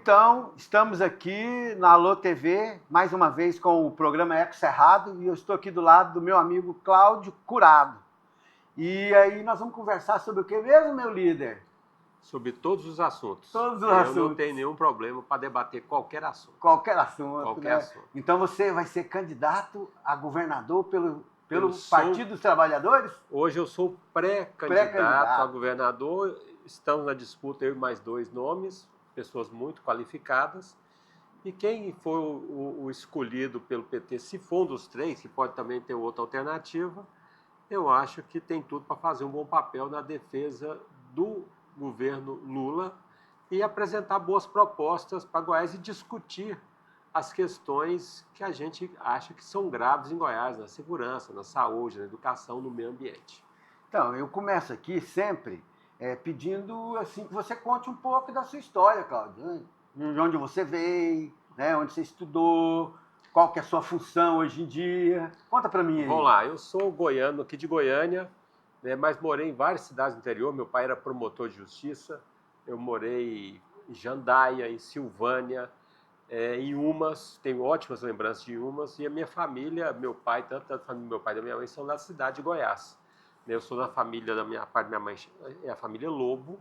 Então, estamos aqui na Alô TV, mais uma vez com o programa Eco Cerrado, e eu estou aqui do lado do meu amigo Cláudio Curado. E aí nós vamos conversar sobre o que mesmo, meu líder? Sobre todos os assuntos. Todos os assuntos. Eu não tenho nenhum problema para debater qualquer assunto. Qualquer assunto, Qualquer né? assunto. Então você vai ser candidato a governador pelo Partido dos Trabalhadores? Hoje eu sou pré-candidato a governador. Estamos na disputa, eu e mais 2 nomes, pessoas muito qualificadas. E quem for o escolhido pelo PT, se for um dos 3, que pode também ter outra alternativa, eu acho que tem tudo para fazer um bom papel na defesa do governo Lula e apresentar boas propostas para Goiás e discutir as questões que a gente acha que são graves em Goiás, na segurança, na saúde, na educação, no meio ambiente. Então, eu começo aqui sempre pedindo assim, que você conte um pouco da sua história, Cláudio, né? De onde você veio, né? Onde você estudou, qual que é a sua função hoje em dia. Conta para mim aí. Vamos lá, eu sou goiano aqui de Goiânia, né, mas morei em várias cidades do interior. Meu pai era promotor de justiça, eu morei em Jandaia, em Silvânia, em Umas, tenho ótimas lembranças de Umas, e a minha família, meu pai, tanto a família do meu pai e da minha mãe, são da cidade de Goiás. Eu sou da família, da minha parte da minha mãe é a família Lobo,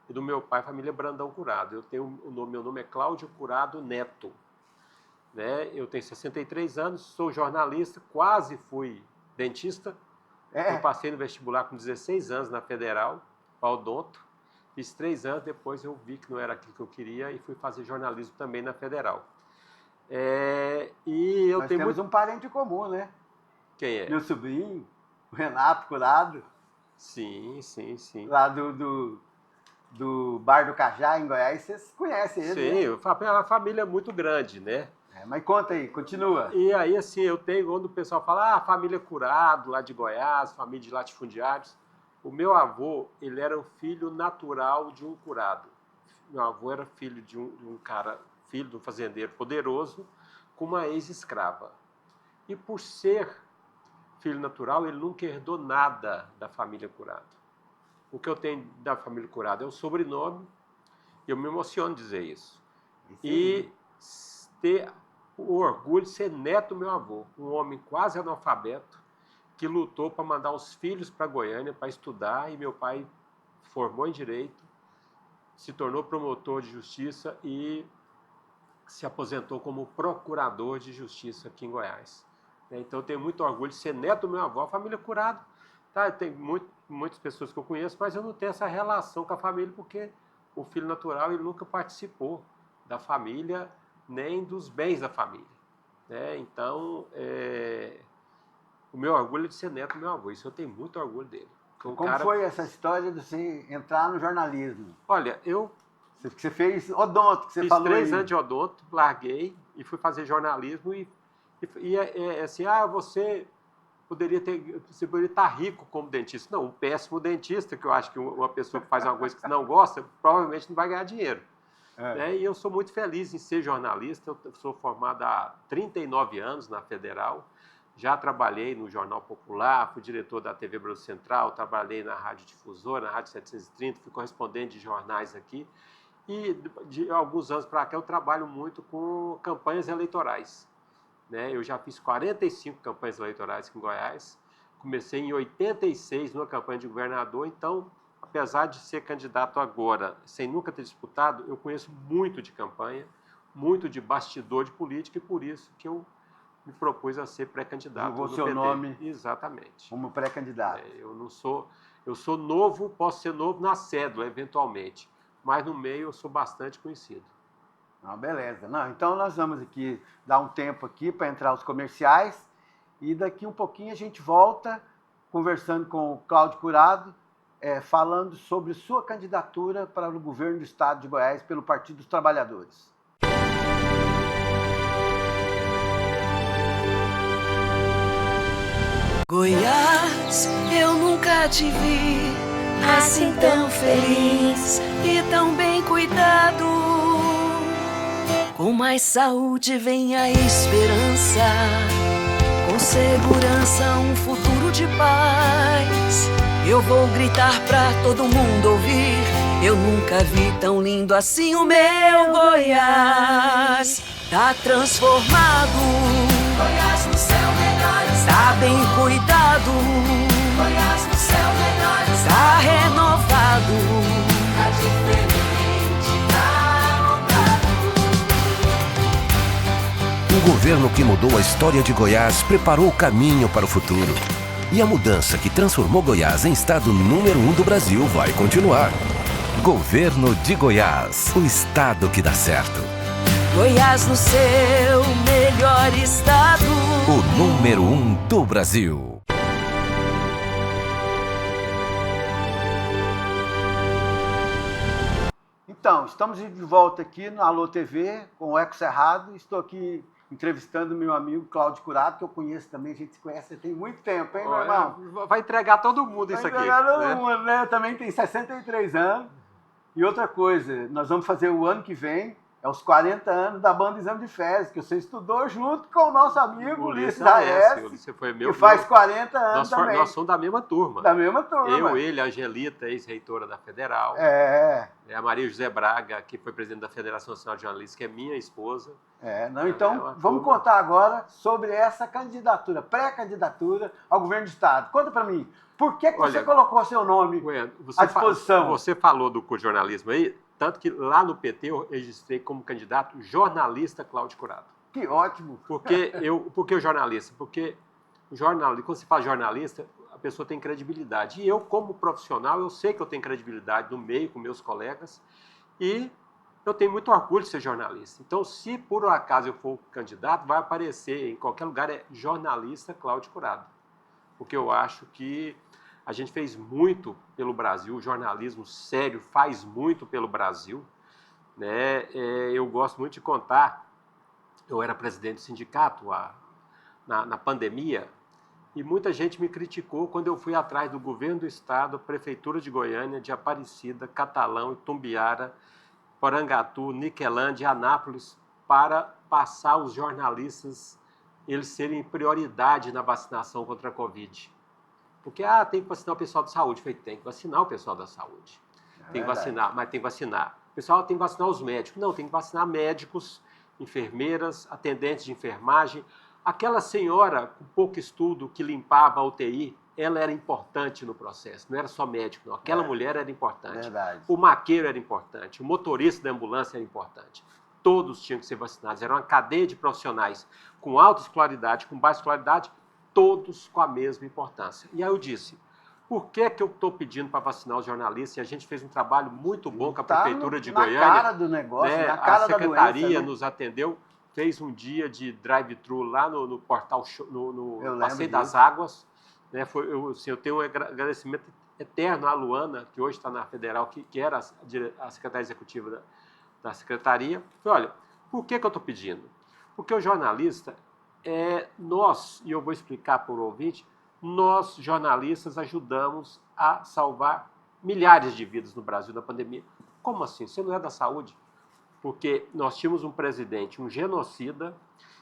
e do meu pai, a família Brandão Curado. Eu tenho meu nome é Cláudio Curado Neto. Né? Eu tenho 63 anos, sou jornalista, quase fui dentista. Eu passei no vestibular com 16 anos na Federal, para odonto. Fiz 3 anos, depois eu vi que não era aquilo que eu queria e fui fazer jornalismo também na Federal. Nós temos um parente em comum, né? Quem é? Meu sobrinho, o Renato Curado. Sim. Lá do Bar do Cajá, em Goiás, vocês conhecem ele, Sim, né? é uma família muito grande, né? Mas conta aí, continua. E aí, assim, eu tenho, quando o pessoal fala, família Curado, lá de Goiás, família de latifundiários. O meu avô, ele era o filho natural de um curado. Meu avô era filho de um cara, filho de um fazendeiro poderoso, com uma ex-escrava. E por ser filho natural, ele nunca herdou nada da família Curado. O que eu tenho da família Curado é o sobrenome, e eu me emociono de dizer isso. E ter o orgulho de ser neto do meu avô, um homem quase analfabeto, que lutou para mandar os filhos para Goiânia para estudar, e meu pai formou em Direito, se tornou promotor de Justiça e se aposentou como procurador de Justiça aqui em Goiás. Então eu tenho muito orgulho de ser neto do meu avô. A família Curado, tá? Tem muitas pessoas que eu conheço, mas eu não tenho essa relação com a família porque o filho natural ele nunca participou da família nem dos bens da família. Né? Então, o meu orgulho é de ser neto do meu avô. Isso eu tenho muito orgulho dele. Como foi essa história de você entrar no jornalismo? Olha, Você fez odonto, que você falou aí. Fiz 3 anos de odonto, larguei e fui fazer jornalismo assim, você poderia estar rico como dentista. Não, um péssimo dentista, que eu acho que uma pessoa que faz uma coisa que não gosta, provavelmente não vai ganhar dinheiro. Né? E eu sou muito feliz em ser jornalista. Eu sou formado há 39 anos na Federal. Já trabalhei no Jornal Popular, fui diretor da TV Brasil Central, trabalhei na Rádio Difusora, na Rádio 730, fui correspondente de jornais aqui. E de alguns anos para cá eu trabalho muito com campanhas eleitorais. Né? Eu já fiz 45 campanhas eleitorais aqui em Goiás. Comecei em 86 numa campanha de governador, então, apesar de ser candidato agora, sem nunca ter disputado, eu conheço muito de campanha, muito de bastidor de política, e por isso que eu me propus a ser pré-candidato no seu PT. nome. Exatamente. Como pré-candidato. Eu sou novo, posso ser novo na cédula, eventualmente, mas no meio eu sou bastante conhecido. Beleza. Então nós vamos aqui dar um tempo aqui para entrar os comerciais e daqui um pouquinho a gente volta conversando com o Cláudio Curado, falando sobre sua candidatura para o governo do estado de Goiás pelo Partido dos Trabalhadores. Goiás, eu nunca te vi assim tão feliz e tão bem cuidado. Com mais saúde vem a esperança, com segurança um futuro de paz. Eu vou gritar pra todo mundo ouvir Eu nunca vi tão lindo assim o meu Goiás. Tá transformado, Goiás no céu melhor está. Tá bem cuidado, Goiás no céu melhor está. Tá renovado, tá diferente, tá mudado. Um governo que mudou a história de Goiás preparou o caminho para o futuro. E a mudança que transformou Goiás em estado número 1 do Brasil vai continuar. Governo de Goiás, o estado que dá certo. Goiás no seu melhor estado. O número 1 do Brasil. Então, estamos de volta aqui no Alô TV com o Eco Cerrado. Estou aqui entrevistando meu amigo Cláudio Curado, que eu conheço também, a gente se conhece tem muito tempo, hein, meu irmão? Vai entregar todo mundo isso aqui. Vai entregar todo mundo, né? Eu também tenho 63 anos. E outra coisa, nós vamos fazer o ano que vem, é os 40 anos da banda Exame de Fezes, que você estudou junto com o nosso amigo Ulisses Aécio, que faz 40 anos também. Nós somos da mesma turma. Da mesma turma. Eu, ele, a Angelita, ex-reitora da Federal. A Maria José Braga, que foi presidente da Federação Nacional de Jornalistas, que é minha esposa. Então, vamos contar agora sobre essa candidatura, pré-candidatura ao governo do Estado. Conta para mim, por que você colocou seu nome à disposição? Você falou do jornalismo aí, tanto que lá no PT eu registrei como candidato jornalista Cláudio Curado. Que ótimo! Por que o jornalista? Porque o jornalista, quando se fala jornalista, a pessoa tem credibilidade. E eu, como profissional, eu sei que eu tenho credibilidade no meio com meus colegas e eu tenho muito orgulho de ser jornalista. Então, se por um acaso eu for candidato, vai aparecer em qualquer lugar, é jornalista Cláudio Curado. Porque eu acho que a gente fez muito pelo Brasil, o jornalismo sério faz muito pelo Brasil, né? Eu gosto muito de contar, eu era presidente do sindicato na pandemia, e muita gente me criticou quando eu fui atrás do governo do estado, Prefeitura de Goiânia, de Aparecida, Catalão, Itumbiara, Porangatu, Niquelândia e Anápolis, para passar os jornalistas, eles serem prioridade na vacinação contra a Covid. Porque, tem que vacinar o pessoal da saúde. Eu falei, tem que vacinar o pessoal da saúde. Tem que vacinar, mas tem que vacinar. O pessoal tem que vacinar os médicos. Não, tem que vacinar médicos, enfermeiras, atendentes de enfermagem. Aquela senhora com pouco estudo que limpava a UTI, ela era importante no processo. Não era só médico, não. Aquela mulher era importante. Verdade. O maqueiro era importante. O motorista da ambulância era importante. Todos tinham que ser vacinados. Era uma cadeia de profissionais com alta escolaridade, com baixa escolaridade, todos com a mesma importância. E aí eu disse, por que eu estou pedindo para vacinar os jornalistas? E a gente fez um trabalho muito bom com a Prefeitura de Goiânia. Na cara do negócio, na cara da doença. A Secretaria nos atendeu, fez um dia de drive-thru lá no portal, no Passeio das Águas. Né? Eu tenho um agradecimento eterno à Luana, que hoje está na Federal, que era a secretária executiva da Secretaria. Falei, olha, por que eu estou pedindo? Porque o jornalista... nós, e eu vou explicar para o ouvinte, nós, jornalistas, ajudamos a salvar milhares de vidas no Brasil na pandemia. Como assim? Você não é da saúde? Porque nós tínhamos um presidente, um genocida,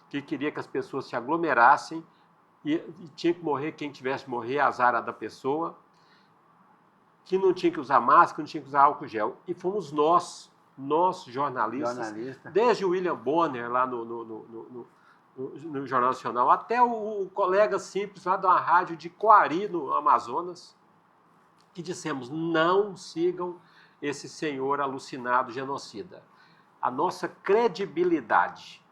que queria que as pessoas se aglomerassem e tinha que morrer quem tivesse que morrer, azar da pessoa, que não tinha que usar máscara, não tinha que usar álcool gel. E fomos nós jornalistas, desde o William Bonner lá no Jornal Nacional, até o colega simples lá de uma rádio de Coari, no Amazonas, que dissemos, não sigam esse senhor alucinado genocida. A nossa credibilidade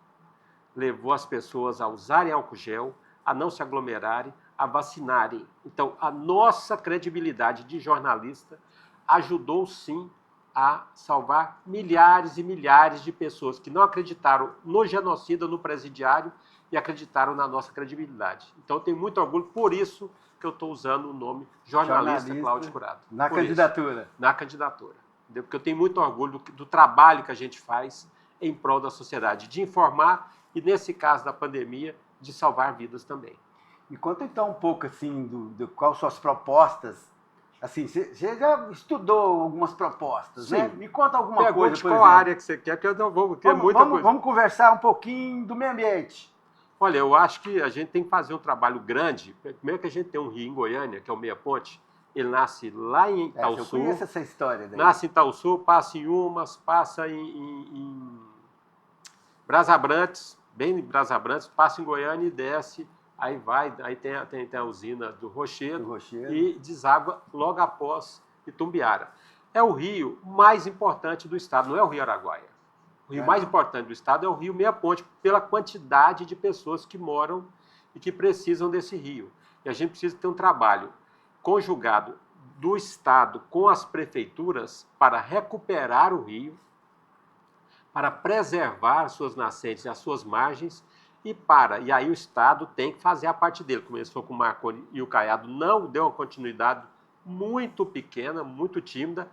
levou as pessoas a usarem álcool gel, a não se aglomerarem, a vacinarem. Então, a nossa credibilidade de jornalista ajudou, sim, a salvar milhares e milhares de pessoas que não acreditaram no genocida, no presidiário, e acreditaram na nossa credibilidade. Então, eu tenho muito orgulho, por isso que eu estou usando o nome jornalista Cláudio Curado. Na candidatura. Na candidatura. Entendeu? Porque eu tenho muito orgulho do trabalho que a gente faz em prol da sociedade, de informar e, nesse caso da pandemia, de salvar vidas também. Me conta então um pouco assim do quais suas propostas. Assim, você já estudou algumas propostas, Sim. né? Me conta alguma coisa, por exemplo. Qual área que você quer, que eu não vou ter muita coisa. Vamos conversar um pouquinho do meio ambiente. Olha, eu acho que a gente tem que fazer um trabalho grande. Primeiro que a gente tem um rio em Goiânia, que é o Meia Ponte, Ele nasce lá em Eu Itaúsu. conheço essa história daí. Nasce em Itaúsu, passa em Umas, passa em Brasabrantes, bem em Brasabrantes, passa em Goiânia e desce. Aí tem a usina do Rochedo e deságua logo após Itumbiara. É o rio mais importante do estado, não é o Rio Araguaia. O rio mais importante do estado é o Rio Meia Ponte, pela quantidade de pessoas que moram e que precisam desse rio. E a gente precisa ter um trabalho conjugado do estado com as prefeituras para recuperar o rio, para preservar suas nascentes e as suas margens, e aí o Estado tem que fazer a parte dele. Começou com o Marconi e o Caiado, não deu uma continuidade muito pequena, muito tímida,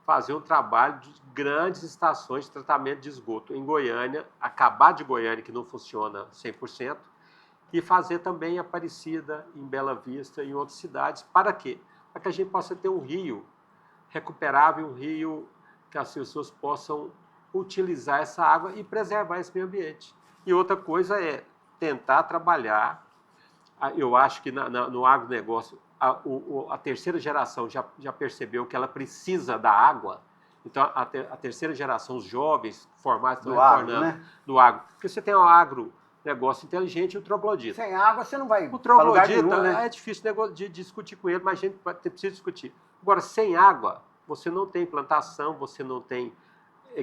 fazer um trabalho de grandes estações de tratamento de esgoto em Goiânia, acabar de Goiânia, que não funciona 100%, e fazer também Aparecida, em Bela Vista e em outras cidades. Para quê? Para que a gente possa ter um rio recuperável, um rio que as pessoas possam utilizar essa água e preservar esse meio ambiente. E outra coisa é tentar trabalhar, eu acho que no agronegócio, a terceira geração já percebeu que ela precisa da água, então a terceira geração, os jovens formados estão retornando do agro. Porque você tem um agronegócio inteligente e o troglodita. Sem água você não vai o troglodita nenhum, né? É difícil de discutir com ele, mas a gente precisa discutir. Agora, sem água, você não tem plantação, você não tem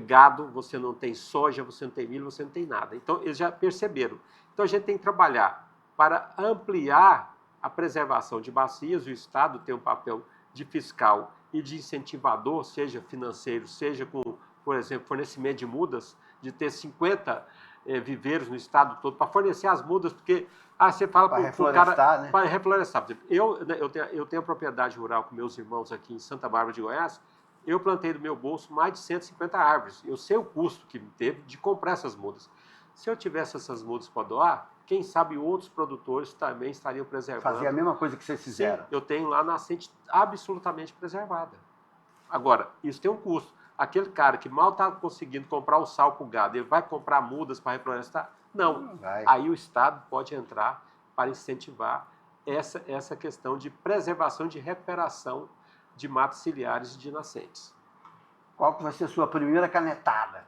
gado, você não tem soja, você não tem milho, você não tem nada. Então, eles já perceberam. Então, a gente tem que trabalhar para ampliar a preservação de bacias. O Estado tem um papel de fiscal e de incentivador, seja financeiro, seja com, por exemplo, fornecimento de mudas, de ter 50 viveiros no Estado todo, para fornecer as mudas, porque você fala para o cara... Né? Para reflorestar. Eu tenho propriedade rural com meus irmãos aqui em Santa Bárbara de Goiás. Eu plantei do meu bolso mais de 150 árvores. Eu sei o custo que teve de comprar essas mudas. Se eu tivesse essas mudas para doar, quem sabe outros produtores também estariam preservando. Fazia a mesma coisa que vocês fizeram. Sim, eu tenho lá nascente absolutamente preservada. Agora, isso tem um custo. Aquele cara que mal está conseguindo comprar o sal para o gado, ele vai comprar mudas para reflorestar? Não. Aí o Estado pode entrar para incentivar essa questão de preservação, de recuperação de matas ciliares e de nascentes. Qual que vai ser a sua primeira canetada?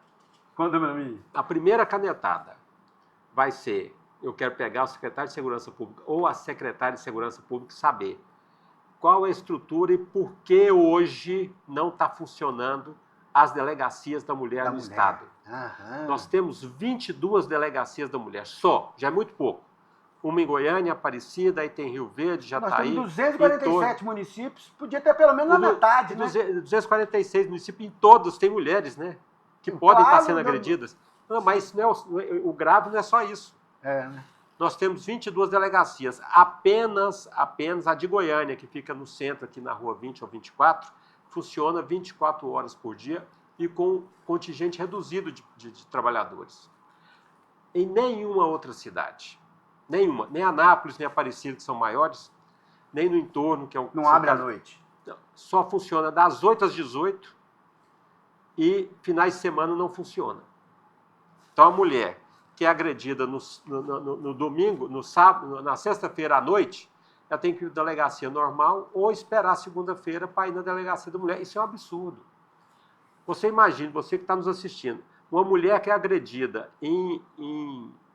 Conta para mim. A primeira canetada vai ser, eu quero pegar o secretário de Segurança Pública ou a secretária de Segurança Pública e saber qual é a estrutura e por que hoje não está funcionando as delegacias da mulher no Estado. Aham. Nós temos 22 delegacias da mulher, só, já é muito pouco. Uma em Goiânia, Aparecida, aí tem Rio Verde, Jataí. Nós temos 247 municípios, podia ter pelo menos a metade, né? 246 municípios, em todos tem mulheres, né? Que podem estar sendo agredidas. Não, mas não é, o grave não é só isso. Né? Nós temos 22 delegacias, apenas a de Goiânia, que fica no centro, aqui na rua 20 ou 24, funciona 24 horas por dia e com contingente reduzido de trabalhadores. Em nenhuma outra cidade. Nenhuma. Nem Anápolis, nem Aparecida, que são maiores, nem no entorno, que é um... Não abre à noite. Só funciona das 8 às 18 e finais de semana não funciona. Então, a mulher que é agredida no domingo, no sábado, na sexta-feira à noite, ela tem que ir na delegacia normal ou esperar segunda-feira para ir na delegacia da mulher. Isso é um absurdo. Você imagina, você que está nos assistindo, uma mulher que é agredida em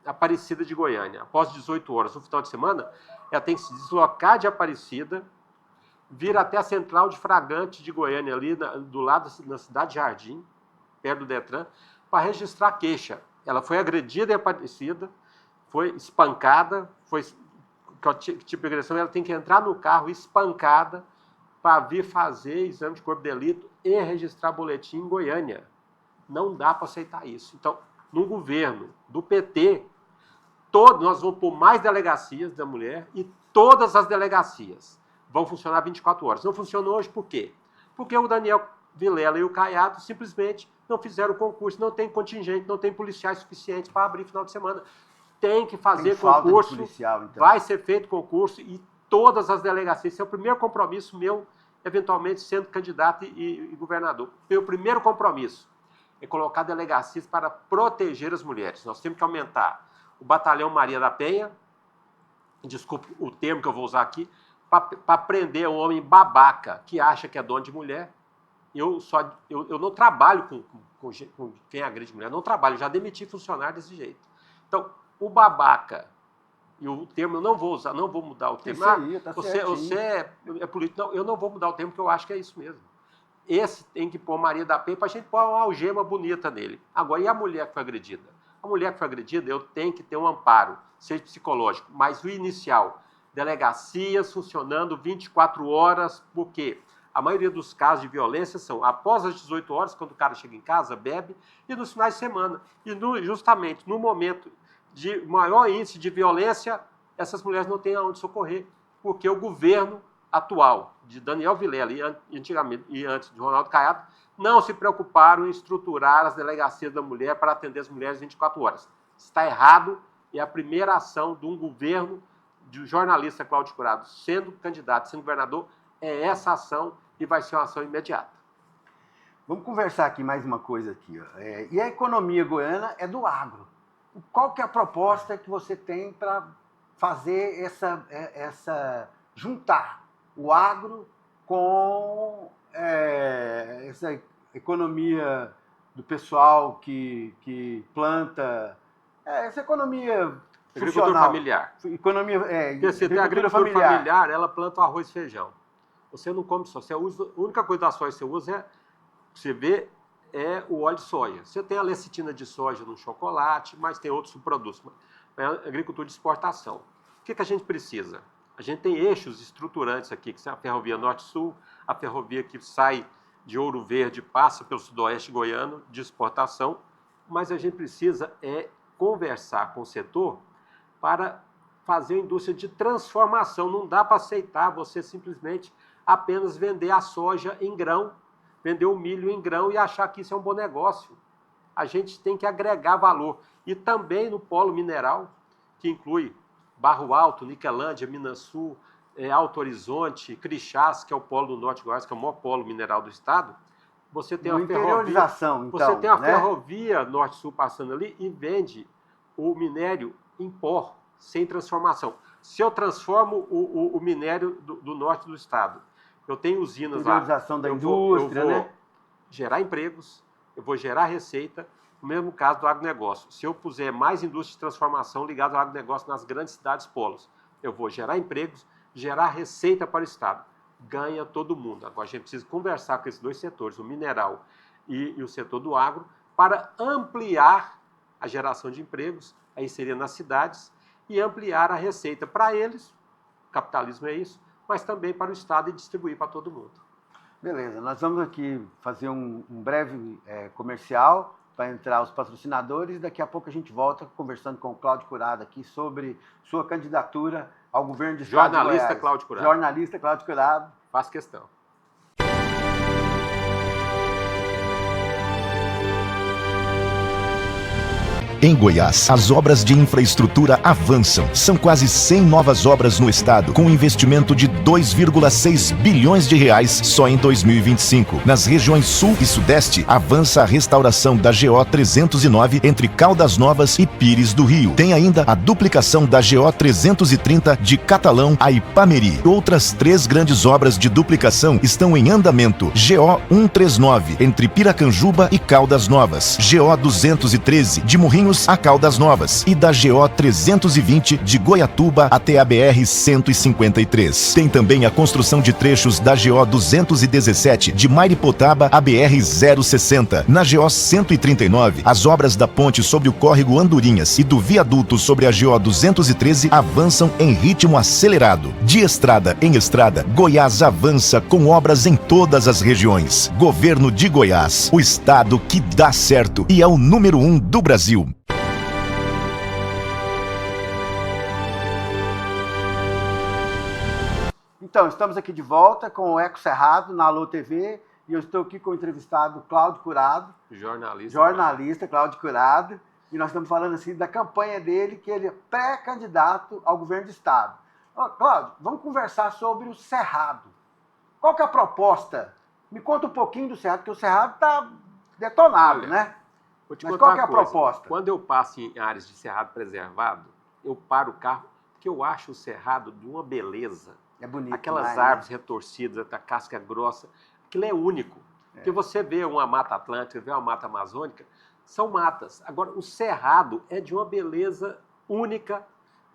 Aparecida de Goiânia, após 18 horas no final de semana, ela tem que se deslocar de Aparecida, vir até a central de Fragante de Goiânia, ali do lado da cidade Jardim, perto do Detran, para registrar a queixa. Ela foi agredida em Aparecida, foi espancada, que tipo de agressão, ela tem que entrar no carro espancada para vir fazer exame de corpo de delito e registrar boletim em Goiânia. Não dá para aceitar isso. Então, no governo do PT, nós vamos pôr mais delegacias da mulher e todas as delegacias vão funcionar 24 horas. Não funciona hoje por quê? Porque o Daniel Vilela e o Caiado simplesmente não fizeram o concurso, não tem contingente, não tem policiais suficientes para abrir final de semana. Tem que fazer concurso, policial, então. Vai ser feito concurso e todas as delegacias. Esse é o primeiro compromisso meu, eventualmente sendo candidato e governador. Meu primeiro compromisso é colocar delegacias para proteger as mulheres. Nós temos que aumentar o Batalhão Maria da Penha, desculpe o termo que eu vou usar aqui, para prender um homem babaca que acha que é dono de mulher. Eu não trabalho com quem agride mulher, não trabalho, já demiti funcionário desse jeito. Então, o babaca, e o termo eu não vou usar, não vou mudar o termo. Você é político. Não, eu não vou mudar o termo, porque eu acho que é isso mesmo. Esse tem que pôr Maria da Penha para a gente pôr uma algema bonita nele. Agora, e a mulher que foi agredida? A mulher que foi agredida, eu tenho que ter um amparo, seja psicológico, mas o inicial, delegacias funcionando 24 horas, por quê? A maioria dos casos de violência são após as 18 horas, quando o cara chega em casa, bebe, e nos finais de semana. E justamente no momento de maior índice de violência, essas mulheres não têm aonde socorrer, porque o governo atual, de Daniel Vilela e antes de Ronaldo Caiado, não se preocuparam em estruturar as delegacias da mulher para atender as mulheres 24 horas. Está errado, e a primeira ação de um governo, de jornalista Cláudio Curado, sendo candidato, sendo governador, é essa ação, e vai ser uma ação imediata. Vamos conversar aqui mais uma coisa aqui. E a economia goiana é do agro. Qual que é a proposta que você tem para fazer juntar o agro com essa economia do pessoal que planta, essa economia agricultura funcional. Familiar. Economia, porque você tem a agricultura familiar, ela planta o arroz e feijão. Você não come só. Você usa, a única coisa da soja que você usa é o óleo de soja. Você tem a lecitina de soja no chocolate, mas tem outros subprodutos. É a agricultura de exportação. O que a gente precisa? A gente tem eixos estruturantes aqui, que são a ferrovia Norte-Sul, a ferrovia que sai de Ouro Verde, passa pelo sudoeste goiano, de exportação, mas a gente precisa conversar com o setor para fazer a indústria de transformação. Não dá para aceitar você simplesmente apenas vender a soja em grão, vender o milho em grão e achar que isso é um bom negócio. A gente tem que agregar valor. E também no polo mineral, que inclui Barro Alto, Niquelândia, Minas Sul, Alto Horizonte, Crixás, que é o polo do Norte de Goiás, que é o maior polo mineral do estado. Você tem uma ferrovia, você tem uma ferrovia Norte-Sul passando ali e vende o minério em pó, sem transformação. Se eu transformo o minério do norte do estado, eu tenho usinas lá. Priorização da indústria, eu vou gerar empregos, eu vou gerar receita. No mesmo caso do agronegócio. Se eu puser mais indústria de transformação ligada ao agronegócio nas grandes cidades polos, eu vou gerar empregos, gerar receita para o estado. Ganha todo mundo. Agora a gente precisa conversar com esses dois setores, o mineral e o setor do agro, para ampliar a geração de empregos, aí seria nas cidades, e ampliar a receita para eles, o capitalismo é isso, mas também para o estado e distribuir para todo mundo. Beleza, nós vamos aqui fazer um breve comercial para entrar os patrocinadores. Daqui a pouco a gente volta conversando com o Cláudio Curado aqui sobre sua candidatura ao governo de estado de Goiás. Jornalista Cláudio Curado. Jornalista Cláudio Curado. Faz questão. Em Goiás, as obras de infraestrutura avançam. São quase 100 novas obras no estado, com investimento de 2,6 bilhões de reais só em 2025. Nas regiões Sul e Sudeste, avança a restauração da GO 309 entre Caldas Novas e Pires do Rio. Tem ainda a duplicação da GO 330 de Catalão a Ipameri. Outras 3 grandes obras de duplicação estão em andamento. GO 139 entre Piracanjuba e Caldas Novas. GO 213 de Morrinhos a Caldas Novas e da GO 320 de Goiatuba até a BR 153. Tem também a construção de trechos da GO 217 de Mairipotaba a BR 060. Na GO 139, as obras da ponte sobre o córrego Andorinhas e do viaduto sobre a GO 213 avançam em ritmo acelerado. De estrada em estrada, Goiás avança com obras em todas as regiões. Governo de Goiás, o estado que dá certo e é o número 1 do Brasil. Então, estamos aqui de volta com o Eco Cerrado, na Alô TV, e eu estou aqui com o entrevistado Cláudio Curado. Jornalista Cláudio Curado, e nós estamos falando assim da campanha dele, que ele é pré-candidato ao governo do estado. Cláudio, vamos conversar sobre o Cerrado. Qual que é a proposta? Me conta um pouquinho do Cerrado, porque o Cerrado está detonado, né? Vou te Mas contar qual que é a uma coisa. proposta? Quando eu passo em áreas de cerrado preservado, eu paro o carro, porque eu acho o cerrado de uma beleza. É bonito. Aquelas demais, árvores né? retorcidas, da casca grossa, aquilo é único. Porque você vê uma mata atlântica, vê uma mata amazônica, são matas. Agora, o cerrado é de uma beleza única,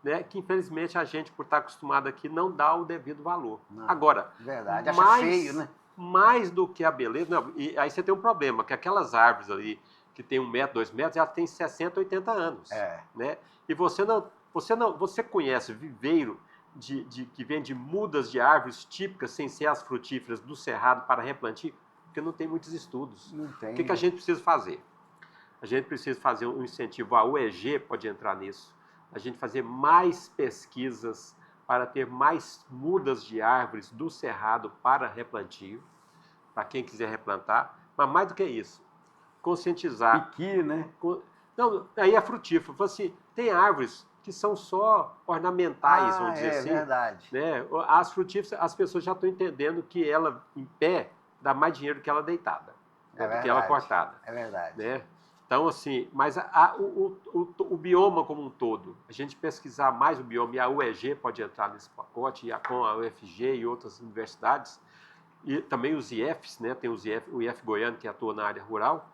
né, que infelizmente a gente, por estar acostumado aqui, não dá o devido valor. Não, Agora, verdade, acha feio, né? mais do que a beleza, não, e aí você tem um problema, que aquelas árvores ali, que tem 1 metro, 2 metros, elas têm 60, 80 anos. Né? E você conhece viveiro que vem de mudas de árvores típicas, sem ser as frutíferas do cerrado para replantio? Porque não tem muitos estudos. Não tem. O que a gente precisa fazer? A gente precisa fazer um incentivo, a UEG pode entrar nisso, a gente fazer mais pesquisas para ter mais mudas de árvores do cerrado para replantio, para quem quiser replantar, mas mais do que isso, conscientizar. Piqui, né? Não, aí é frutífero. Assim, tem árvores que são só ornamentais, vamos dizer assim. É verdade. Né? As frutíferas, as pessoas já estão entendendo que ela em pé dá mais dinheiro do que ela deitada, do que ela cortada. É verdade. Né? Então, assim, mas o bioma como um todo, a gente pesquisar mais o bioma, e a UEG pode entrar nesse pacote, e com a UFG e outras universidades, e também os IFs, né? Tem o IF Goiano, que atua na área rural,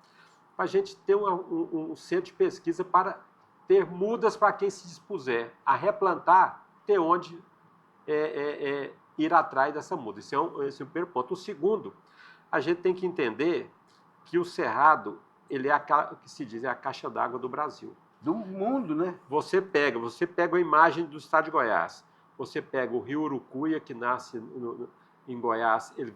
para a gente ter um centro de pesquisa para ter mudas para quem se dispuser a replantar, ter onde ir atrás dessa muda. Esse é o primeiro ponto. O segundo, a gente tem que entender que o cerrado, ele é o que se diz, é a caixa d'água do Brasil. Do mundo, né? Você pega a imagem do estado de Goiás, você pega o rio Urucuia, que nasce em Goiás, ele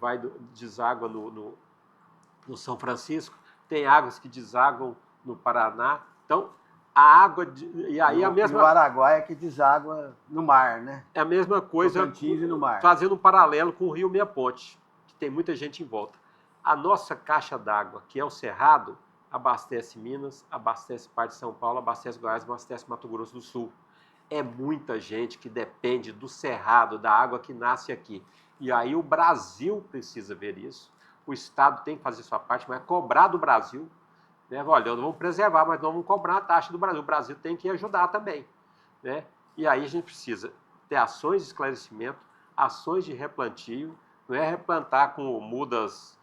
deságua no São Francisco, tem águas que desaguam no Paraná. Então, a água... E aí a mesma... E o Araguaia que deságua no mar, né? É a mesma coisa, Tocantins e no mar. Fazendo um paralelo com o rio Meia Ponte, que tem muita gente em volta. A nossa caixa d'água, que é o Cerrado, abastece Minas, abastece parte de São Paulo, abastece Goiás, abastece Mato Grosso do Sul. É muita gente que depende do Cerrado, da água que nasce aqui. E aí o Brasil precisa ver isso. O Estado tem que fazer sua parte, mas cobrar do Brasil. Né? Olha, não vamos preservar, mas não vamos cobrar a taxa do Brasil. O Brasil tem que ajudar também. Né? E aí a gente precisa ter ações de esclarecimento, ações de replantio, não é replantar com mudas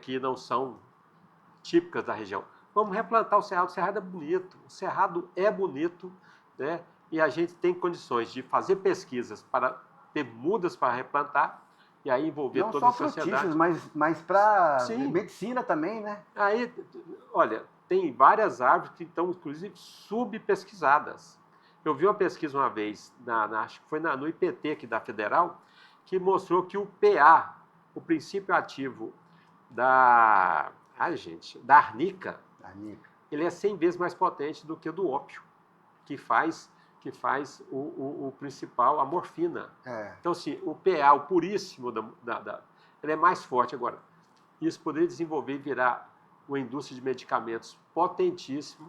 que não são típicas da região. Vamos replantar o Cerrado. O Cerrado é bonito. O Cerrado é bonito, né? E a gente tem condições de fazer pesquisas para ter mudas para replantar e aí envolver não toda a só sociedade. frutíferos, mas para medicina também, né? Aí, olha, tem várias árvores que estão, inclusive, subpesquisadas. Eu vi uma pesquisa uma vez, acho que foi no IPT aqui da Federal, que mostrou que o PA, o princípio ativo da arnica, ele é 100 vezes mais potente do que o do ópio, que faz o principal, a morfina. Então, assim, o PA, o puríssimo, ele é mais forte. Agora, isso poderia desenvolver e virar uma indústria de medicamentos potentíssima,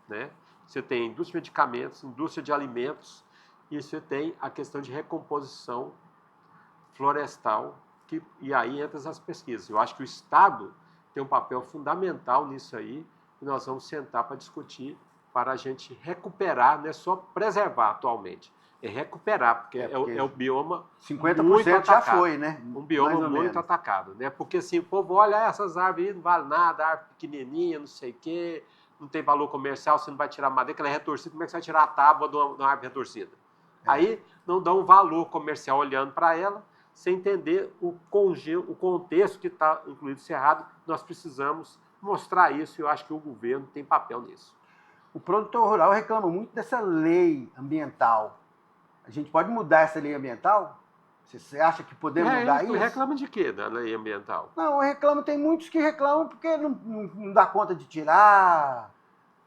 né? Você tem indústria de medicamentos, indústria de alimentos, e você tem a questão de recomposição florestal, e aí entram as pesquisas. Eu acho que o Estado tem um papel fundamental nisso aí, e nós vamos sentar para discutir, para a gente recuperar, não é só preservar atualmente, é recuperar, porque é o bioma 50% muito já atacado, foi, né? Um bioma muito atacado, né? Porque assim, o povo olha essas árvores aí, não vale nada, árvore pequenininha, não sei o quê, não tem valor comercial, você não vai tirar madeira, que ela é retorcida, como é que você vai tirar a tábua de uma árvore retorcida? Aí não dá um valor comercial olhando para ela, sem entender o contexto que está incluído no Cerrado. Nós precisamos mostrar isso, e eu acho que o governo tem papel nisso. O produtor rural reclama muito dessa lei ambiental. A gente pode mudar essa lei ambiental? Você acha que podemos mudar isso? Reclama de quê da lei ambiental? Não, tem muitos que reclamam porque não dá conta de tirar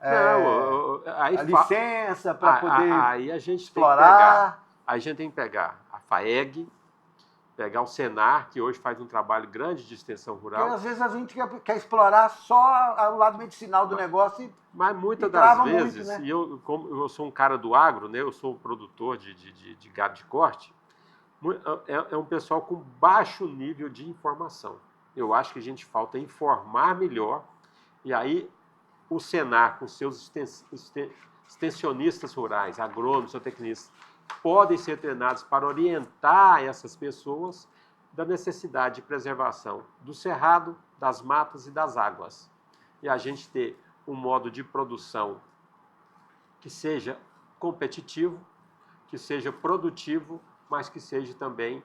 a licença para poder aí a gente explorar. Aí a gente tem que pegar a FAEG, pegar o Senar, que hoje faz um trabalho grande de extensão rural. Porque às vezes a gente quer explorar só o lado medicinal do negócio mas muitas das vezes, muito, né? E como eu sou um cara do agro, né? Eu sou um produtor de gado de corte, é um pessoal com baixo nível de informação. Eu acho que a gente falta informar melhor, e aí o Senar, com seus extensionistas rurais, agrônomos, zootecnistas, podem ser treinados para orientar essas pessoas da necessidade de preservação do cerrado, das matas e das águas. E a gente ter um modo de produção que seja competitivo, que seja produtivo, mas que seja também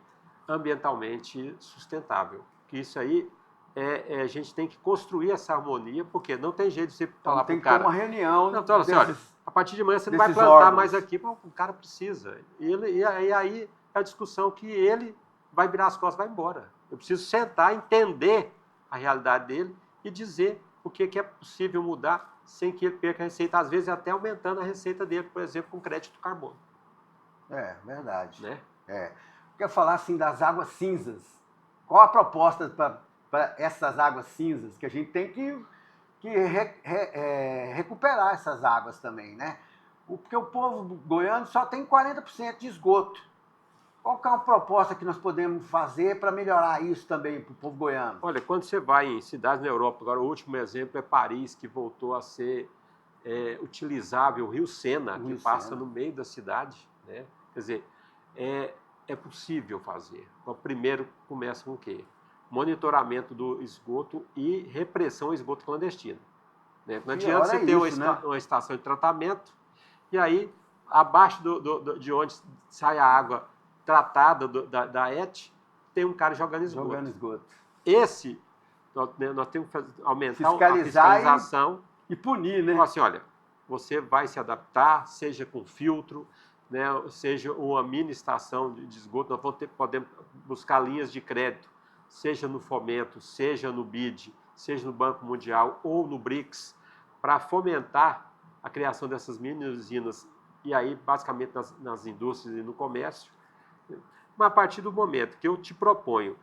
ambientalmente sustentável. Que isso aí a gente tem que construir essa harmonia, porque não tem jeito de você falar para o cara... Tem que ter uma reunião... Não, então, assim, olha, a partir de amanhã você não vai plantar órgãos. mais aqui, mas o cara precisa. E aí é a discussão que ele vai virar as costas e vai embora. Eu preciso sentar, entender a realidade dele e dizer o que é possível mudar sem que ele perca a receita, às vezes até aumentando a receita dele, por exemplo, com crédito carbono. É, verdade. Né? Quero falar assim das águas cinzas. Qual a proposta para essas águas cinzas? Que a gente tem que recuperar essas águas também, né? Porque o povo goiano só tem 40% de esgoto. Qual que é uma proposta que nós podemos fazer para melhorar isso também para o povo goiano? Olha, quando você vai em cidades na Europa, agora o último exemplo é Paris, que voltou a ser utilizável o Rio Sena, que passa no meio da cidade, né? Quer dizer, é possível fazer. Então, primeiro começa com o quê? Monitoramento do esgoto e repressão ao esgoto clandestino. Né? Não adianta você ter uma estação de tratamento e aí, abaixo de onde sai a água tratada da ET, tem um cara jogando esgoto. Nós temos que aumentar a fiscalização e punir, né? Então, assim, olha, você vai se adaptar, seja com filtro, né, seja uma mini estação de esgoto, nós podemos buscar linhas de crédito, seja no Fomento, seja no BID, seja no Banco Mundial ou no BRICS, para fomentar a criação dessas mini usinas, e aí basicamente nas indústrias e no comércio. Mas a partir do momento que eu te proponho,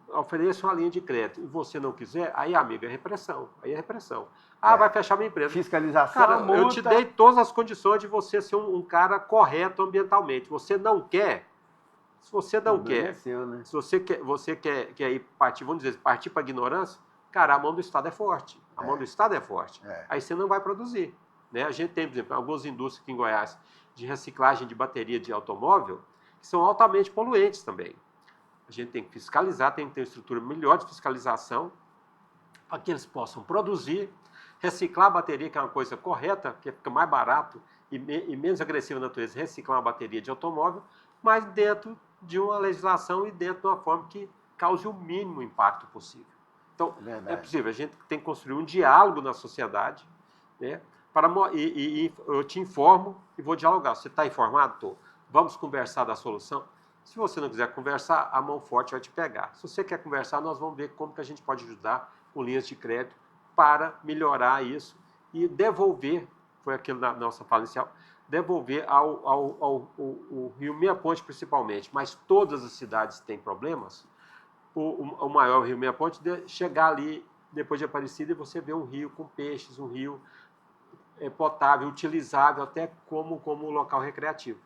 ofereço uma linha de crédito e você não quiser, aí, amigo, é repressão. Aí é repressão. Vai fechar minha empresa. Fiscalização, cara, multa. Eu te dei todas as condições de você ser um cara correto ambientalmente. Você não quer? Se você não quer, é seu, né? se você quer ir partir, vamos dizer, partir para a ignorância, cara, a mão do Estado é forte. A mão do Estado é forte. Aí você não vai produzir. Né? A gente tem, por exemplo, algumas indústrias aqui em Goiás de reciclagem de bateria de automóvel que são altamente poluentes também. A gente tem que fiscalizar, tem que ter uma estrutura melhor de fiscalização para que eles possam produzir, reciclar a bateria, que é uma coisa correta, que fica mais barato e menos agressiva na natureza, reciclar uma bateria de automóvel, mas dentro de uma legislação e dentro de uma forma que cause o mínimo impacto possível. Então, é possível, a gente tem que construir um diálogo na sociedade, né, e eu te informo e vou dialogar. Você está informado? Estou. Vamos conversar da solução? Se você não quiser conversar, a mão forte vai te pegar. Se você quer conversar, nós vamos ver como que a gente pode ajudar com linhas de crédito para melhorar isso e devolver, foi aquilo na nossa fala inicial, devolver ao Rio Meia Ponte principalmente, mas todas as cidades têm problemas, o maior Rio Meia Ponte, chegar ali depois de Aparecida e você vê um rio com peixes, um rio potável, utilizável até como local recreativo.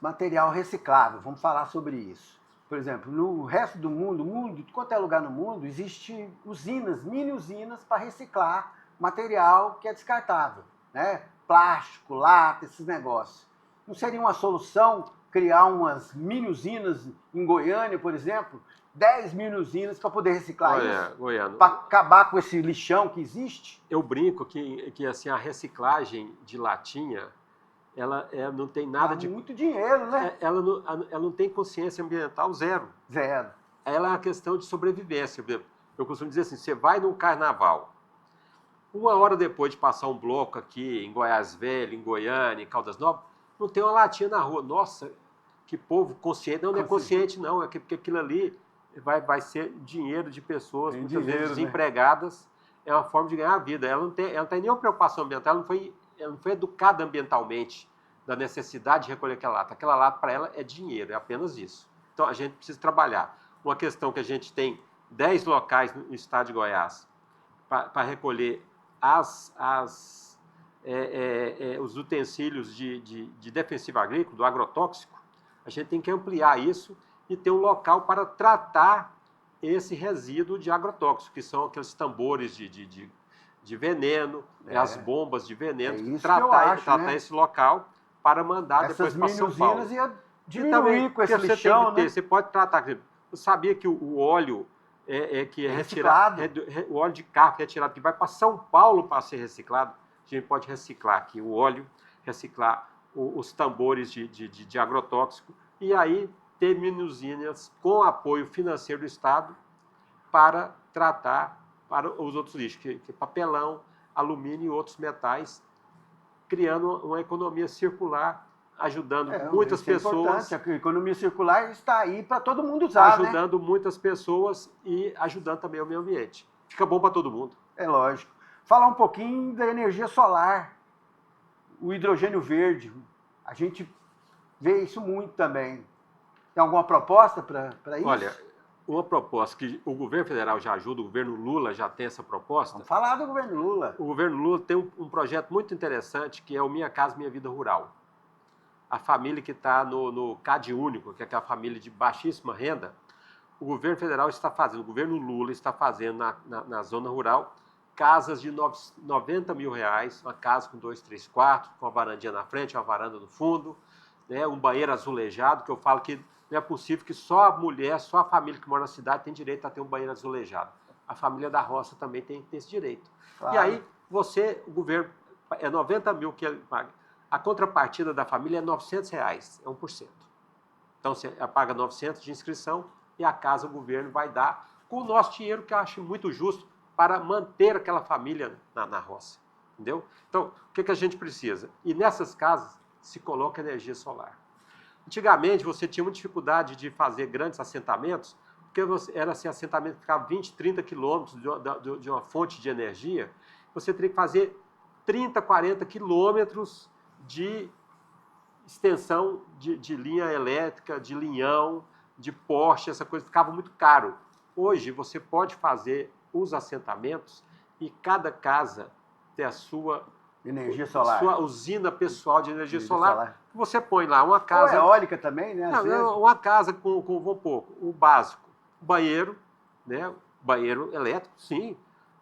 Material reciclável, vamos falar sobre isso. Por exemplo, no resto do mundo, quanto é lugar no mundo, existem usinas, mini usinas para reciclar material que é descartável, né? Plástico, lata, esses negócios. Não seria uma solução criar umas mini usinas em Goiânia, por exemplo? 10 mini usinas para poder reciclar isso? Goiano, para acabar com esse lixão que existe? Eu brinco que assim, a reciclagem de latinha, ela não tem nada de... muito dinheiro, né? Ela não tem consciência ambiental zero. Zero. Ela é uma questão de sobrevivência. Eu costumo dizer assim, você vai num carnaval, uma hora depois de passar um bloco aqui em Goiás Velho, em Goiânia, em Caldas Novas, não tem uma latinha na rua. Nossa, que povo consciente. Não é consciente, não. É porque aquilo ali vai ser dinheiro de pessoas, muitas vezes desempregadas. É uma forma de ganhar a vida. Ela não tem nenhuma preocupação ambiental, ela não foi educada ambientalmente da necessidade de recolher aquela lata. Aquela lata, para ela, é dinheiro, é apenas isso. Então, a gente precisa trabalhar. Uma questão que a gente tem 10 locais no estado de Goiás para recolher os utensílios de defensivo agrícola, do agrotóxico. A gente tem que ampliar isso e ter um local para tratar esse resíduo de agrotóxico, que são aqueles tambores de veneno, as bombas de veneno, tratar esse local para mandar Essas depois para mini São Paulo. usinas ia E diminuir também, com esse porque você lixão, tem que ter, né? você pode tratar. Eu sabia que o óleo que é Reciclado. retirado, o óleo de carro que é retirado, que vai para São Paulo para ser reciclado, a gente pode reciclar aqui o óleo, reciclar os tambores de agrotóxico, e aí ter mini usinas com apoio financeiro do Estado para tratar para os outros lixos, que é papelão, alumínio e outros metais, criando uma economia circular, ajudando muitas isso é pessoas. importante. A economia circular está aí para todo mundo usar, né? Ajudando muitas pessoas e ajudando também o meio ambiente. Fica bom para todo mundo. É lógico. Falar um pouquinho da energia solar, o hidrogênio verde. A gente vê isso muito também. Tem alguma proposta para isso? Olha, uma proposta que o governo federal já ajuda, o governo Lula já tem essa proposta. Vamos falar do governo Lula. O governo Lula tem um projeto muito interessante que é o Minha Casa Minha Vida Rural. A família que está no CAD único, que é aquela família de baixíssima renda, o governo federal está fazendo, o governo Lula está fazendo na zona rural casas de 90 mil reais, uma casa com 2, 3 quartos, com uma varandinha na frente, uma varanda no fundo, né, um banheiro azulejado, que eu falo que não é possível que só a mulher, só a família que mora na cidade tem direito a ter um banheiro azulejado. A família da roça também tem esse direito. Claro. E aí, o governo, é 90 mil que ele paga. A contrapartida da família é 900 reais, é 1%. Então, você paga 900 de inscrição e a casa o governo vai dar com o nosso dinheiro, que eu acho muito justo, para manter aquela família na roça. Entendeu? Então, o que a gente precisa? E nessas casas se coloca energia solar. Antigamente, você tinha muita dificuldade de fazer grandes assentamentos, porque era assim, assentamento que ficava 20, 30 quilômetros de uma fonte de energia. Você teria que fazer 30, 40 quilômetros de extensão de linha elétrica, de linhão, de poste, essa coisa ficava muito caro. Hoje, você pode fazer os assentamentos e cada casa ter a sua energia solar. Sua usina pessoal de energia solar. Você põe lá uma casa... Ou eólica também, né? Não, uma casa com vamos pôr, o básico, banheiro, né? Banheiro elétrico, sim.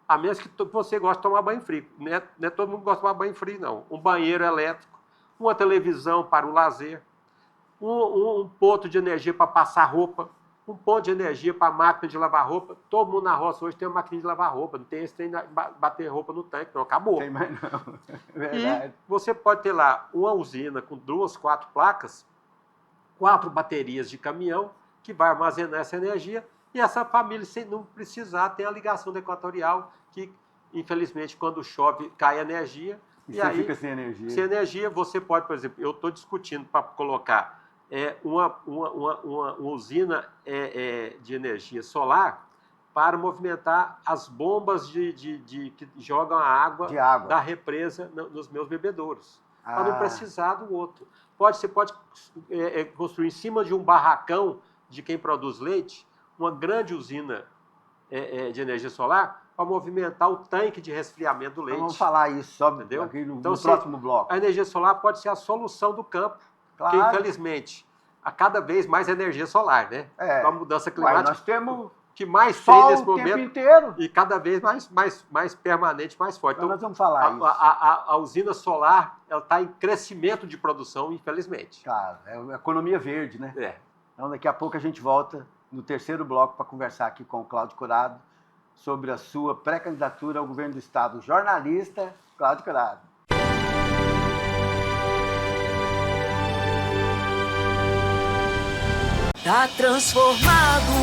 A menos que você goste de tomar banho frio. Não é todo mundo gosta de tomar banho frio, não. Um banheiro elétrico, uma televisão para o lazer, um ponto de energia para passar roupa, um ponto de energia para a máquina de lavar roupa. Todo mundo na roça hoje tem uma máquina de lavar roupa, não tem esse trem de bater roupa no tanque, não, acabou. Tem mais não. E você pode ter lá uma usina com 2, 4 placas, 4 baterias de caminhão, que vai armazenar essa energia, e essa família, sem não precisar, tem a ligação da Equatorial, que, infelizmente, quando chove, cai a energia. E você aí, fica sem energia. Sem energia, você pode, por exemplo, eu estou discutindo para colocar uma usina de energia solar para movimentar as bombas que jogam a água da represa nos meus bebedouros, para não precisar do outro. Você pode construir em cima de um barracão de quem produz leite, uma grande usina de energia solar para movimentar o tanque de resfriamento do leite. Então, vamos falar isso só entendeu? Aqui no próximo bloco. A energia solar pode ser a solução do campo, claro. Porque, infelizmente, há cada vez mais energia solar, né? Com a mudança climática. Nós temos que mais sol tem nesse momento, tempo inteiro. E cada vez mais permanente, mais forte. Então nós vamos falar isso. A usina solar está em crescimento de produção, infelizmente. Claro, é economia verde, né? Então daqui a pouco a gente volta no terceiro bloco para conversar aqui com o Cláudio Curado sobre a sua pré-candidatura ao governo do estado. Jornalista Cláudio Curado. Tá transformado,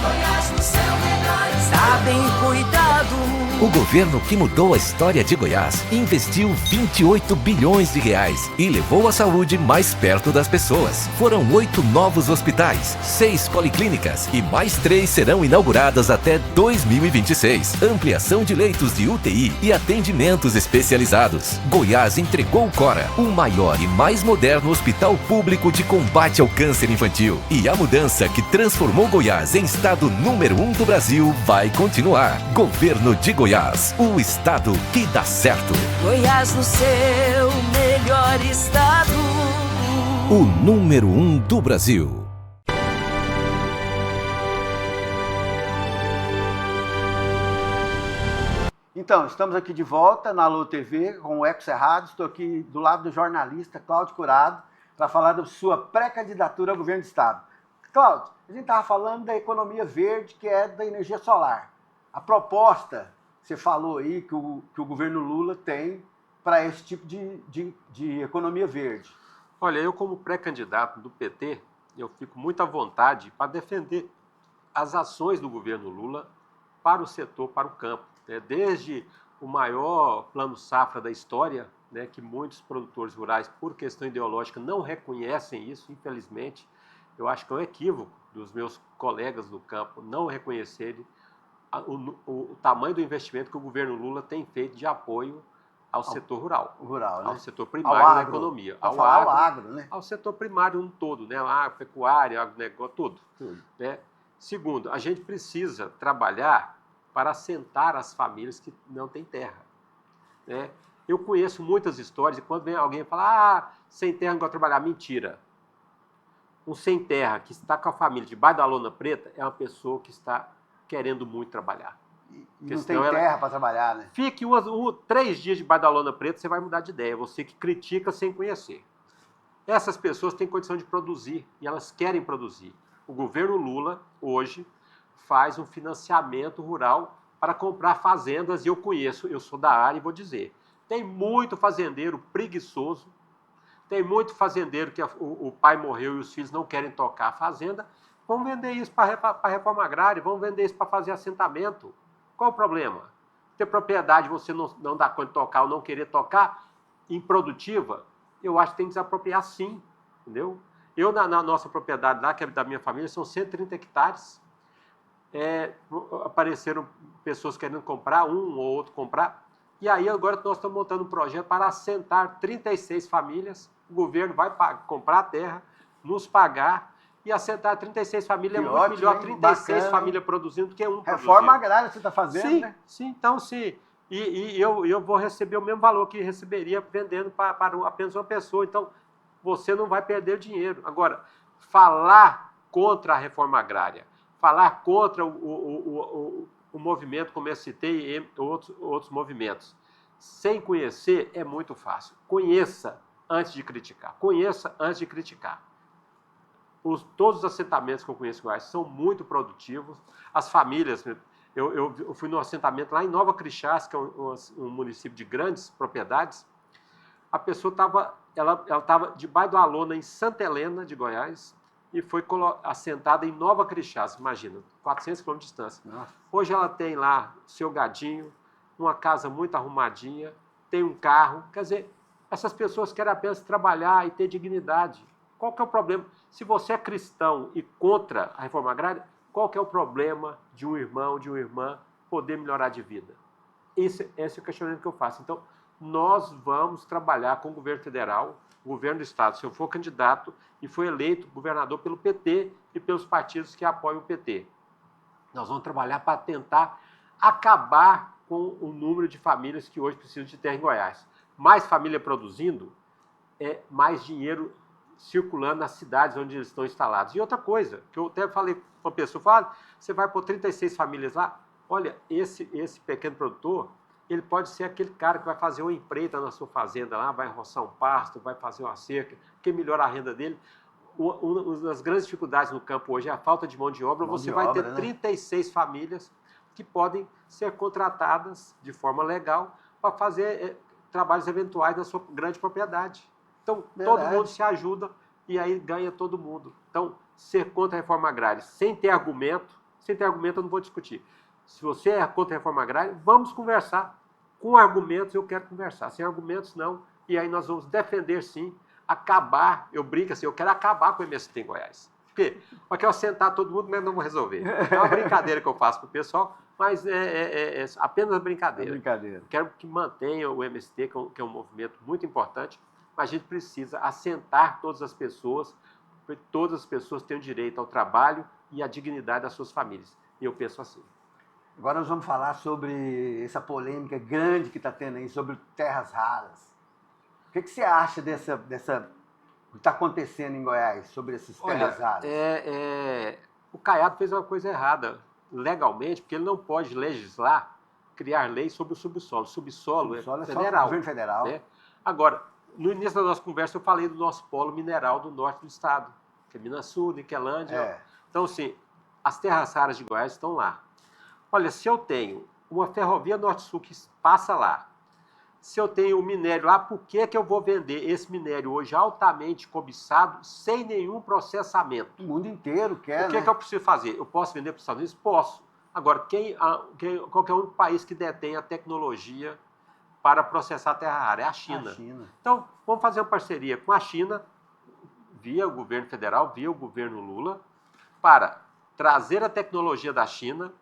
Goiás no seu melhor, está bem cuidado. O governo que mudou a história de Goiás investiu 28 bilhões de reais e levou a saúde mais perto das pessoas. Foram 8 novos hospitais, 6 policlínicas e mais 3 serão inauguradas até 2026. Ampliação de leitos de UTI e atendimentos especializados. Goiás entregou o Cora, o maior e mais moderno hospital público de combate ao câncer infantil. E a mudança que transformou Goiás em estado número 1 do Brasil vai continuar. Governo de Goiás, o estado que dá certo. Goiás no seu melhor estado. O número 1 do Brasil. Então, estamos aqui de volta na Alô TV com o Eco Cerrado. Estou aqui do lado do jornalista Cláudio Curado para falar da sua pré-candidatura ao governo do Estado. Cláudio, a gente estava falando da economia verde, que é da energia solar. A proposta, você falou aí, que o governo Lula tem para esse tipo de economia verde. Olha, eu como pré-candidato do PT, eu fico muito à vontade para defender as ações do governo Lula para o setor, para o campo. Desde o maior plano safra da história, que muitos produtores rurais, por questão ideológica, não reconhecem isso, infelizmente. Eu acho que é um equívoco dos meus colegas do campo não reconhecerem o tamanho do investimento que o governo Lula tem feito de apoio ao setor rural, né? Ao setor primário da economia, ao agro, né? Ao setor primário no todo, a pecuária, agronegócio, tudo. Né? Segundo, a gente precisa trabalhar para assentar as famílias que não têm terra. Né? Eu conheço muitas histórias, e quando vem alguém e fala, sem terra não gosto de trabalhar, mentira. Um sem terra que está com a família debaixo da lona preta é uma pessoa que está querendo muito trabalhar. E não tem terra para trabalhar, né? Fique 3 dias debaixo da lona preta, você vai mudar de ideia. Você que critica sem conhecer. Essas pessoas têm condição de produzir e elas querem produzir. O governo Lula, hoje, faz um financiamento rural para comprar fazendas, e eu conheço, eu sou da área e vou dizer, tem muito fazendeiro preguiçoso, tem muito fazendeiro que o pai morreu e os filhos não querem tocar a fazenda, vão vender isso para a reforma agrária, vão vender isso para fazer assentamento. Qual o problema? Ter propriedade, você não dá conta de tocar ou não querer tocar, improdutiva, eu acho que tem que desapropriar sim, entendeu? Eu, na nossa propriedade lá, que é da minha família, são 130 hectares, apareceram pessoas querendo comprar, um ou outro comprar, e aí agora nós estamos montando um projeto para assentar 36 famílias, o governo vai comprar a terra, nos pagar e assentar 36 famílias. Que é muito ótimo, melhor hein? 36 Bacana, famílias produzindo do que um Reforma produzindo. agrária você está fazendo, Sim, né? sim, então sim. E eu vou receber o mesmo valor que receberia vendendo para apenas uma pessoa. Então, você não vai perder dinheiro. Agora, falar contra a reforma agrária, falar contra o movimento, como eu citei, e outros movimentos, sem conhecer é muito fácil. Conheça antes de criticar. Conheça antes de criticar. Todos os assentamentos que eu conheço em Goiás são muito produtivos. As famílias... Eu fui num assentamento lá em Nova Crixás, que é um município de grandes propriedades. A pessoa estava debaixo de uma lona em Santa Helena, de Goiás, e foi assentada em Nova Crixás, imagina, 400 km de distância. Nossa. Hoje ela tem lá seu gadinho, uma casa muito arrumadinha, tem um carro. Quer dizer, essas pessoas querem apenas trabalhar e ter dignidade. Qual que é o problema? Se você é cristão e contra a reforma agrária, qual que é o problema de um irmão, de uma irmã poder melhorar de vida? Esse é o questionamento que eu faço. Então, nós vamos trabalhar com o governo federal, o governo do Estado. Se eu for candidato e for eleito governador pelo PT e pelos partidos que apoiam o PT, nós vamos trabalhar para tentar acabar com o número de famílias que hoje precisam de terra em Goiás. Mais família produzindo, mais dinheiro circulando nas cidades onde eles estão instalados. E outra coisa, que eu até falei com uma pessoa, você vai pôr 36 famílias lá, olha, esse pequeno produtor, ele pode ser aquele cara que vai fazer uma empreita na sua fazenda lá, vai roçar um pasto, vai fazer uma cerca, que melhora a renda dele. Uma das grandes dificuldades no campo hoje é a falta de mão de obra. Você vai ter 36 famílias que podem ser contratadas de forma legal para fazer trabalhos eventuais na sua grande propriedade. Então, todo mundo se ajuda e aí ganha todo mundo. Então, ser contra a reforma agrária sem ter argumento eu não vou discutir. Se você é contra a reforma agrária, vamos conversar. Com argumentos eu quero conversar, sem argumentos não. E aí nós vamos defender sim, acabar, eu brinco assim, eu quero acabar com o MST em Goiás. Por quê? Porque eu sentar todo mundo, mas não vou resolver. É uma brincadeira que eu faço para o pessoal, mas é apenas brincadeira. Quero que mantenha o MST, que é um movimento muito importante, mas a gente precisa assentar todas as pessoas, porque todas as pessoas têm o direito ao trabalho e à dignidade das suas famílias. E eu penso assim. Agora nós vamos falar sobre essa polêmica grande que está tendo aí sobre terras raras. O que você acha dessa que está acontecendo em Goiás sobre essas terras raras? O Caiado fez uma coisa errada legalmente, porque ele não pode legislar criar leis sobre o subsolo. O subsolo é só federal. governo federal. Né? Agora, no início da nossa conversa, eu falei do nosso polo mineral do norte do estado, que é Minas Sul, Niquelândia. É. Então, assim, as terras raras de Goiás estão lá. Olha, se eu tenho uma ferrovia norte-sul que passa lá, se eu tenho o minério lá, por que eu vou vender esse minério hoje altamente cobiçado, sem nenhum processamento? O mundo inteiro quer, O que, né? que eu preciso fazer? Eu posso vender para os Estados Unidos? Posso. Agora, qual que é o único país que detém a tecnologia para processar a terra rara? É a China. A China. Então, vamos fazer uma parceria com a China, via o governo federal, via o governo Lula, para trazer a tecnologia da China,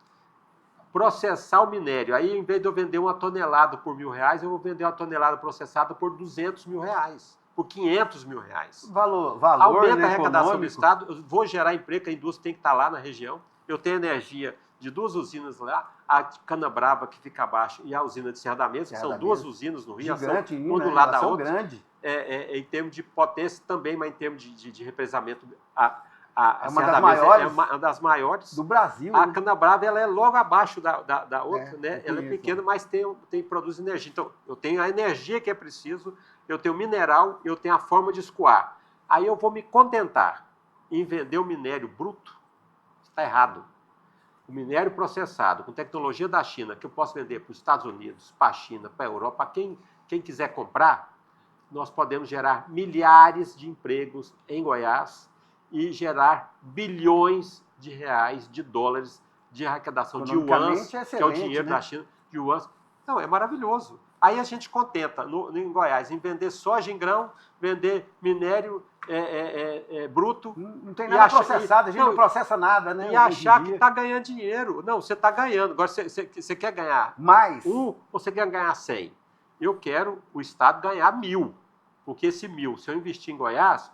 processar o minério. Aí, em vez de eu vender uma tonelada por R$1.000, eu vou vender uma tonelada processada por R$200.000, por R$500.000. Valor, Aumenta né, a arrecadação do econômico. Estado, eu vou gerar emprego, a indústria tem que estar lá na região. Eu tenho energia de 2 usinas lá, a Canabrava, que fica abaixo, e a usina de Serra da Mesa, que são 2 usinas no Rio, Gigante, um do né? lado da Ação outra. grande. Em termos de potência também, mas em termos de represamento, a É uma Serra das da Mesa maiores é uma das maiores. Do Brasil. A né? Canabrava ela é logo abaixo da outra, né? eu Ela é conheço. pequena, mas produz energia. Então, eu tenho a energia que é preciso, eu tenho o mineral, eu tenho a forma de escoar. Aí eu vou me contentar em vender o minério bruto. Está errado. O minério processado, com tecnologia da China, que eu posso vender para os Estados Unidos, para a China, para a Europa, para quem quiser comprar, nós podemos gerar milhares de empregos em Goiás e gerar bilhões de reais, de dólares de arrecadação de yuans, Economicamente é que é o excelente, dinheiro né? da China, de yuans. Não, é maravilhoso. Aí a gente contenta em Goiás em vender soja em grão, vender minério bruto. Não tem E nada acha- processado, a gente não, não processa nada, né? e hoje em achar que dia. está ganhando dinheiro. Não, você está ganhando. Agora, você quer ganhar Mas, ou você quer ganhar 100? Eu quero o Estado ganhar 1.000. Porque esse 1.000, se eu investir em Goiás,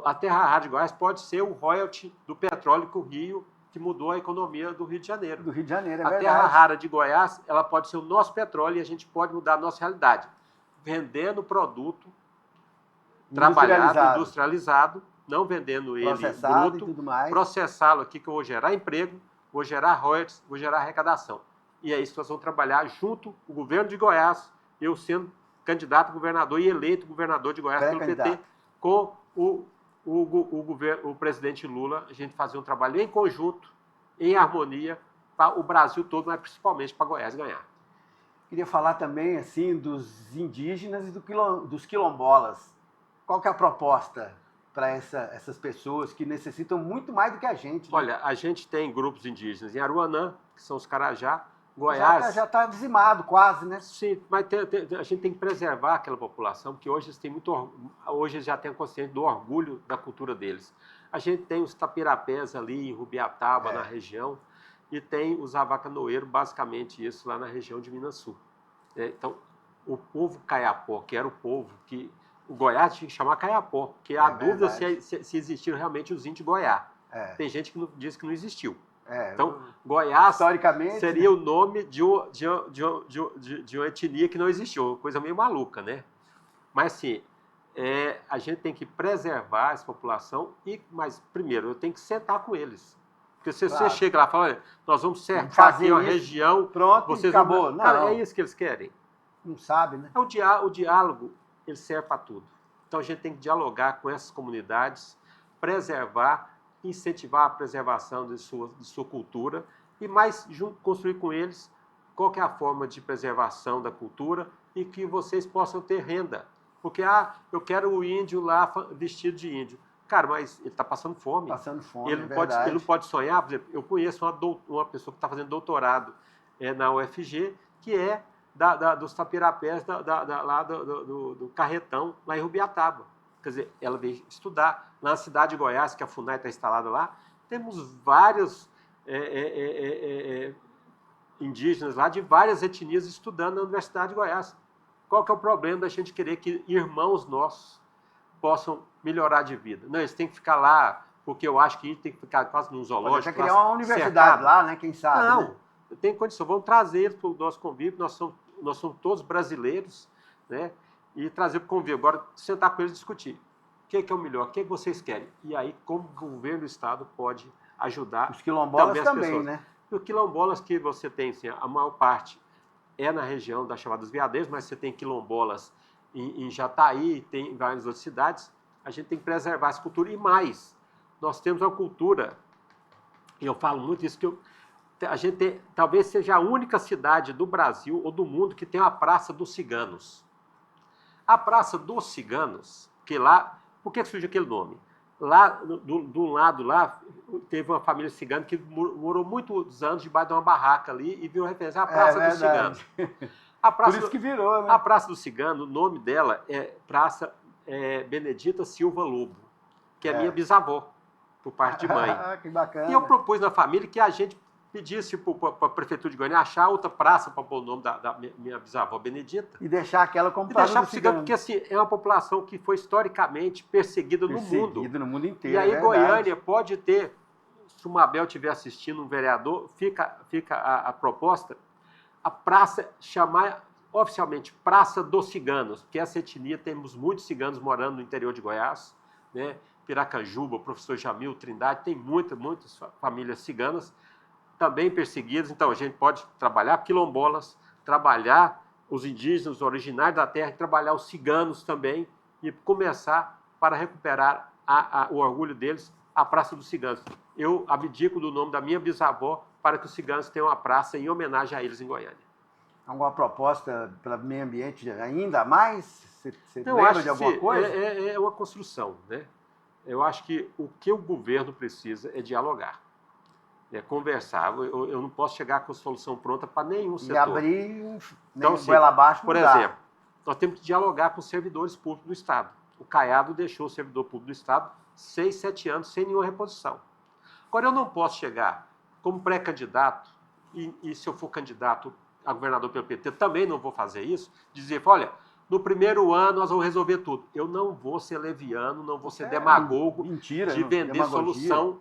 a terra rara de Goiás pode ser o royalty do petróleo que o Rio, que mudou a economia do Rio de Janeiro. do Rio de Janeiro, é A verdade. terra rara de Goiás, ela pode ser o nosso petróleo e a gente pode mudar a nossa realidade. Vendendo produto trabalhado, industrializado, não vendendo ele Processado bruto, e tudo mais. processá-lo aqui que eu vou gerar emprego, vou gerar royalties, vou gerar arrecadação. E é isso que nós vamos trabalhar junto, o governo de Goiás, eu sendo candidato a governador e eleito governador de Goiás pelo PT, Pré-candidato. com o presidente Lula, a gente fazer um trabalho em conjunto, em harmonia, para o Brasil todo, mas principalmente para Goiás ganhar. Queria falar também, assim, dos indígenas e dos quilombolas. Qual que é a proposta para essas pessoas que necessitam muito mais do que a gente? Né? Olha, a gente tem grupos indígenas em Aruanã, que são os Carajá, Goiás. Já está dizimado quase, né? Sim, mas a gente tem que preservar aquela população, porque hoje eles já têm a consciência do orgulho da cultura deles. A gente tem os tapirapés ali em Rubiataba, na região, e tem os avacanoeiros, basicamente isso, lá na região de Minas Sul. Então, o povo caiapó, que era o povo que... O Goiás tinha que chamar caiapó, porque há dúvida se existiram realmente os índios Goiás. Tem gente que diz que não existiu. Então, Goiás historicamente, seria o nome de uma etnia que não existiu, coisa meio maluca, né? Mas, assim, a gente tem que preservar essa população, mas, primeiro, eu tenho que sentar com eles. Porque se você chega lá e fala, olha, nós vamos cercar aqui uma região... Pronto, vocês acabou. Não... Cara, não. é isso que eles querem. Não sabe, né? O diálogo, ele serve para tudo. Então, a gente tem que dialogar com essas comunidades, preservar, incentivar a preservação de sua cultura e mais construir com eles qual que é a forma de preservação da cultura e que vocês possam ter renda. Porque, eu quero o índio lá vestido de índio. Cara, mas ele está passando fome. Passando fome, ele não pode sonhar. Por exemplo, eu conheço uma pessoa que está fazendo doutorado na UFG, que é dos tapirapés lá do Carretão, lá em Rubiataba. Quer dizer, ela veio estudar. Na cidade de Goiás, que a FUNAI está instalada lá, temos vários indígenas lá, de várias etnias, estudando na Universidade de Goiás. Qual que é o problema da gente querer que irmãos nossos possam melhorar de vida? Não, eles têm que ficar lá, porque eu acho que a gente tem que ficar quase num zoológico. Pode até criar uma universidade lá, né? Quem sabe, Não, né? tem condição. Vamos trazer eles para o nosso convívio, nós somos todos brasileiros, né? E trazer para o convívio. Agora, sentar com eles e discutir. O que é o melhor? O que vocês querem? E aí, como o governo do Estado pode ajudar os quilombolas também as também, pessoas. né? E os quilombolas que você tem, assim, a maior parte é na região das chamadas Veadeiros, mas você tem quilombolas em Jataí, tem em várias outras cidades. A gente tem que preservar essa cultura. E mais, nós temos uma cultura, e eu falo muito isso, a gente tem, talvez seja a única cidade do Brasil ou do mundo que tem uma Praça dos Ciganos. A Praça dos Ciganos, que lá, por que surgiu aquele nome? Lá, do lado lá, teve uma família cigana que morou muitos anos debaixo de uma barraca ali e virou referência à Praça dos Ciganos. Por isso que virou, né? A Praça do Cigano, o nome dela é Praça Benedita Silva Lobo, que é minha bisavó, por parte de mãe. Que bacana. E eu propus na família que a gente pedisse para a Prefeitura de Goiânia achar outra praça para pôr o nome da minha bisavó Benedita. E deixar aquela como E Praça deixar do para o Cigano, Cigano. porque assim, é uma população que foi historicamente perseguida no mundo. Perseguida no mundo inteiro, E aí é Goiânia pode ter, se o Mabel estiver assistindo, um vereador, fica a proposta, a praça chamar oficialmente Praça dos Ciganos, porque essa etnia, temos muitos ciganos morando no interior de Goiás, né? Piracanjuba, o professor Jamil, Trindade, tem muitas famílias ciganas, também perseguidas. Então a gente pode trabalhar quilombolas, trabalhar os indígenas, os originários da terra, trabalhar os ciganos também e começar para recuperar o orgulho deles, a Praça dos Ciganos. Eu abdico do nome da minha bisavó para que os ciganos tenham uma praça em homenagem a eles em Goiânia. Alguma proposta para o meio ambiente ainda mais? Você Eu lembra acho de alguma que coisa? é uma construção, né? Eu acho que o que o governo precisa é dialogar, é conversar. Eu não posso chegar com a solução pronta para nenhum setor. E abrir Então, goela abaixo. por exemplo, nós temos que dialogar com os servidores públicos do Estado. O Caiado deixou o servidor público do Estado 6, 7 anos sem nenhuma reposição. Agora, eu não posso chegar como pré-candidato, e se eu for candidato a governador pelo PT, também não vou fazer isso, dizer, olha, no primeiro ano nós vamos resolver tudo. Eu não vou ser leviano, não vou ser demagogo mentira, de vender demagogia. solução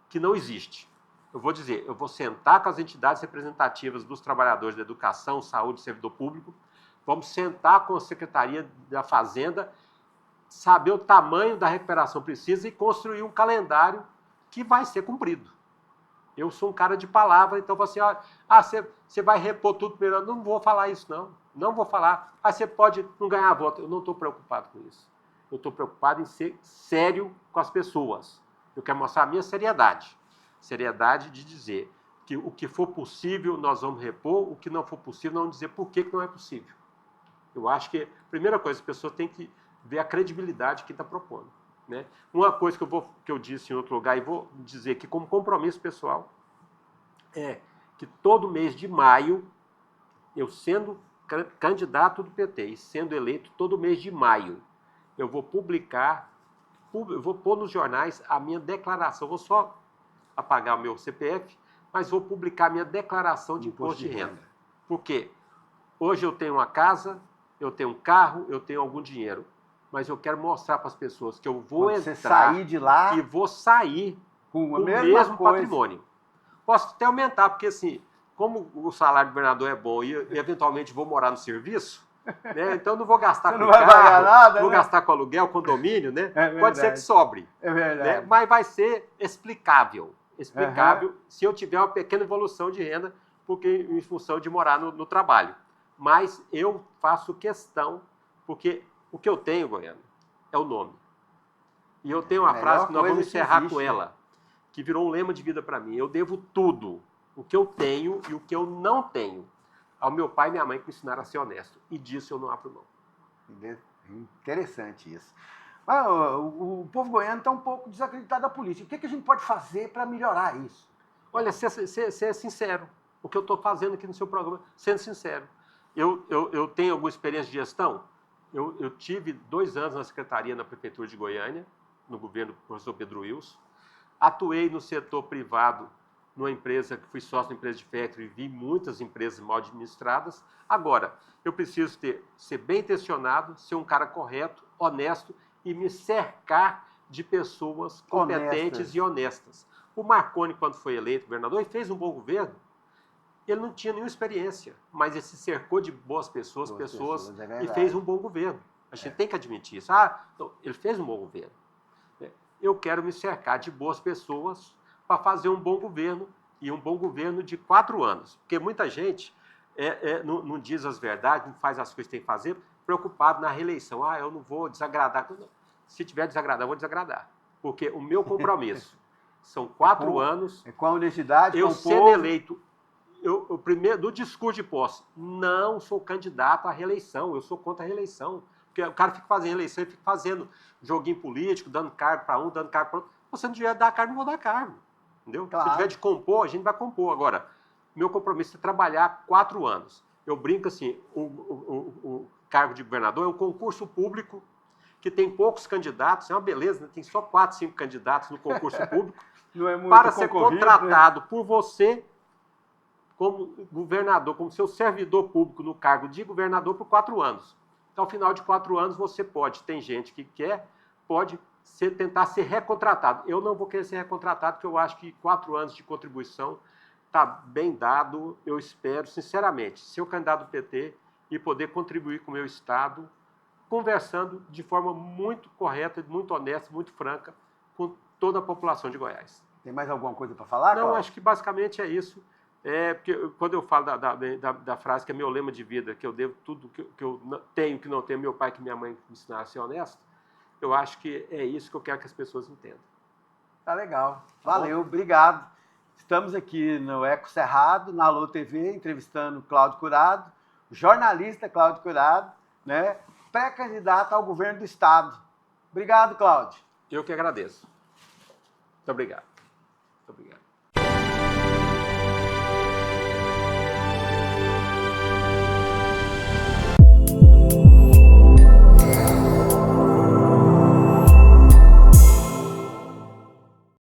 que não existe. Eu vou dizer, eu vou sentar com as entidades representativas dos trabalhadores da educação, saúde e servidor público, vamos sentar com a Secretaria da Fazenda, saber o tamanho da recuperação precisa e construir um calendário que vai ser cumprido. Eu sou um cara de palavra, então eu vou assim, você vai repor tudo primeiro. Não vou falar isso, não vou falar. Você pode não ganhar voto. Eu não estou preocupado com isso. Eu estou preocupado em ser sério com as pessoas. Eu quero mostrar a minha seriedade. Seriedade de dizer que o que for possível nós vamos repor, o que não for possível nós vamos dizer por que não é possível. Eu acho que a primeira coisa, as pessoas têm que ver a credibilidade que está propondo. Né? Uma coisa que eu disse em outro lugar, e vou dizer que como compromisso pessoal, é que todo mês de maio, eu sendo candidato do PT e sendo eleito, todo mês de maio, eu vou publicar, eu vou pôr nos jornais a minha declaração, eu vou só apagar o meu CPF, mas vou publicar a minha declaração de imposto de renda. Por quê? Hoje eu tenho uma casa, eu tenho um carro, eu tenho algum dinheiro, mas eu quero mostrar para as pessoas que eu vou Quando entrar você sair de lá e vou sair com o a mesma mesmo coisa. patrimônio. Posso até aumentar, porque assim, como o salário do governador é bom e eventualmente vou morar no serviço, né, então não vou gastar Você com não vai carro, pagar nada, vou né? gastar com aluguel, condomínio, né? É Pode ser que verdade. sobre. É Né? verdade. Mas vai ser explicável. Se eu tiver uma pequena evolução de renda, porque em função de morar no trabalho. Mas eu faço questão, porque o que eu tenho, Goiânia, é o nome. E eu tenho uma Melhor frase que nós coisa vamos que encerrar existe, com ela, que virou um lema de vida para mim. Eu devo tudo, o que eu tenho e o que eu não tenho, ao meu pai e minha mãe que me ensinaram a ser honesto. E disso eu não abro mão. Interessante isso. Mas, o povo goiano está um pouco desacreditado da política. O que a gente pode fazer para melhorar isso? Olha, ser sincero. O que eu estou fazendo aqui no seu programa, sendo sincero. Eu tenho alguma experiência de gestão? Eu tive 2 anos na secretaria na Prefeitura de Goiânia, no governo do professor Pedro Wilson. Atuei no setor privado, numa empresa que fui sócio da empresa de factory e vi muitas empresas mal administradas. Agora, eu preciso ser bem intencionado, ser um cara correto, honesto e me cercar de pessoas competentes Honestas. e honestas. O Marconi, quando foi eleito governador, ele fez um bom governo. Ele não tinha nenhuma experiência, mas ele se cercou de boas pessoas, É e verdade. fez um bom governo. A gente tem que admitir isso. Então, ele fez um bom governo. Eu quero me cercar de boas pessoas para fazer um bom governo, e um bom governo de 4 anos. Porque muita gente não diz as verdades, não faz as coisas que tem que fazer, preocupado na reeleição. Eu não vou desagradar. Se tiver desagradar, eu vou desagradar. Porque o meu compromisso são 4 anos. Com a honestidade, eu com o sendo povo. eleito. Eu primeiro, do discurso de posse, não sou candidato à reeleição, eu sou contra a reeleição. Porque o cara fica fazendo eleição, ele fica fazendo joguinho político, dando cargo para um, dando cargo para outro. Se você não tiver dar cargo, não vou dar cargo. Entendeu? Claro. Se tiver de compor, a gente vai compor. Agora, meu compromisso é trabalhar 4 anos. Eu brinco assim, o cargo de governador é um concurso público que tem poucos candidatos, é uma beleza, né? Tem só 4, 5 candidatos no concurso público. Não é muito para ser concorrido, contratado, né? por você como governador, como seu servidor público no cargo de governador por 4 anos. Então, ao final de 4 anos, você pode, tem gente que pode tentar ser recontratado. Eu não vou querer ser recontratado, porque eu acho que 4 anos de contribuição está bem dado. Eu espero, sinceramente, ser o candidato do PT e poder contribuir com o meu Estado, conversando de forma muito correta, muito honesta, muito franca, com toda a população de Goiás. Tem mais alguma coisa para falar, Não, Cláudio? acho que basicamente é isso. Porque quando eu falo da frase que é meu lema de vida, que eu devo tudo que eu tenho, que não tenho, meu pai e minha mãe me ensinaram a ser honesto, eu acho que é isso que eu quero que as pessoas entendam. Tá legal. Valeu, obrigado. Estamos aqui no Eco Cerrado, na Alô TV, entrevistando o Cláudio Curado, jornalista Cláudio Curado, né? Pré-candidato ao governo do Estado. Obrigado, Cláudio. Eu que agradeço. Muito obrigado. Muito obrigado.